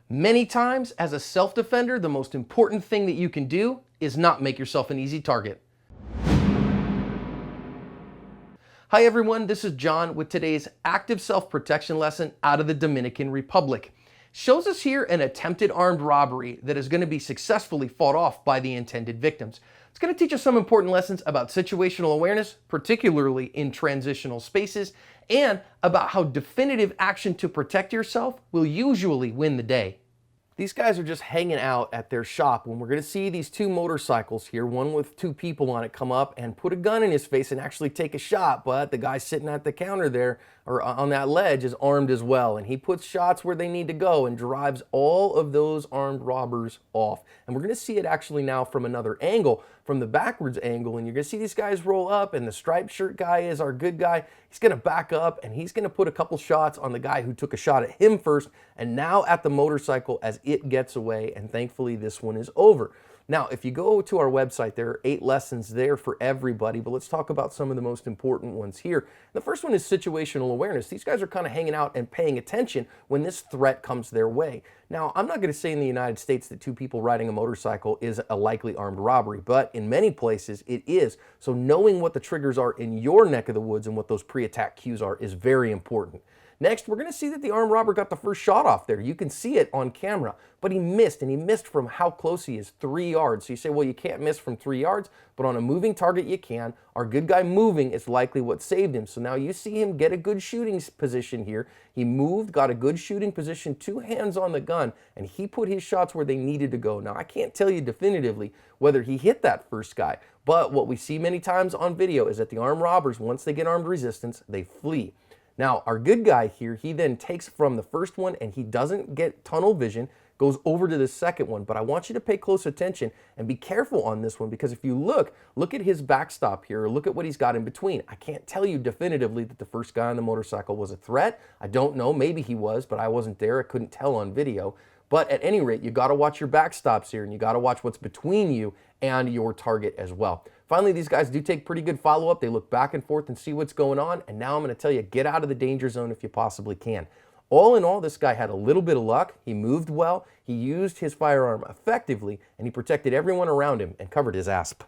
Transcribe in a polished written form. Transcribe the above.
Many times, as a self-defender, the most important thing that you can do is not make yourself an easy target. Hi everyone, this is John with today's active self-protection lesson out of the Dominican Republic. Shows us here an attempted armed robbery that is going to be successfully fought off by the intended victims. It's going to teach us some important lessons about situational awareness, particularly in transitional spaces, and about how definitive action to protect yourself will usually win the day. These guys are just hanging out at their shop when we're going to see these two motorcycles here, one with two people on it, come up and put a gun in his face and actually take a shot. But the guy sitting at the counter there, or on that ledge, is armed as well. And he puts shots where they need to go and drives all of those armed robbers off. And we're going to see it actually now from another angle, from the backwards angle. And you're going to see these guys roll up, and the striped shirt guy is our good guy. He's going to back up, and he's going to put a couple shots on the guy who took a shot at him first, and now at the motorcycle as it gets away, and thankfully this one is over. Now, if you go to our website, there are 8 lessons there for everybody, but let's talk about some of the most important ones here. The first one is situational awareness. These guys are kind of hanging out and paying attention when this threat comes their way. Now, I'm not going to say in the United States that 2 people riding a motorcycle is a likely armed robbery, but in many places it is. So knowing what the triggers are in your neck of the woods and what those pre-attack cues are is very important. Next, we're going to see that the armed robber got the first shot off there. You can see it on camera, but he missed, and he missed from how close he is, 3 yards. So you say, well, you can't miss from 3 yards, but on a moving target you can. Our good guy moving is likely what saved him. So now you see him get a good shooting position here. He moved, got a good shooting position, 2 hands on the gun, and he put his shots where they needed to go. Now, I can't tell you definitively whether he hit that first guy, but what we see many times on video is that the armed robbers, once they get armed resistance, they flee. Now, our good guy here, he then takes from the first one and he doesn't get tunnel vision, goes over to the second one. But I want you to pay close attention and be careful on this one, because if you look at his backstop here, or look at what he's got in between. I can't tell you definitively that the first guy on the motorcycle was a threat. I don't know, maybe he was, but I wasn't there. I couldn't tell on video. But at any rate, you got to watch your backstops here, and you got to watch what's between you and your target as well. Finally, these guys do take pretty good follow-up. They look back and forth and see what's going on. And now I'm going to tell you, get out of the danger zone if you possibly can. All in all, this guy had a little bit of luck. He moved well. He used his firearm effectively, and he protected everyone around him and covered his asp.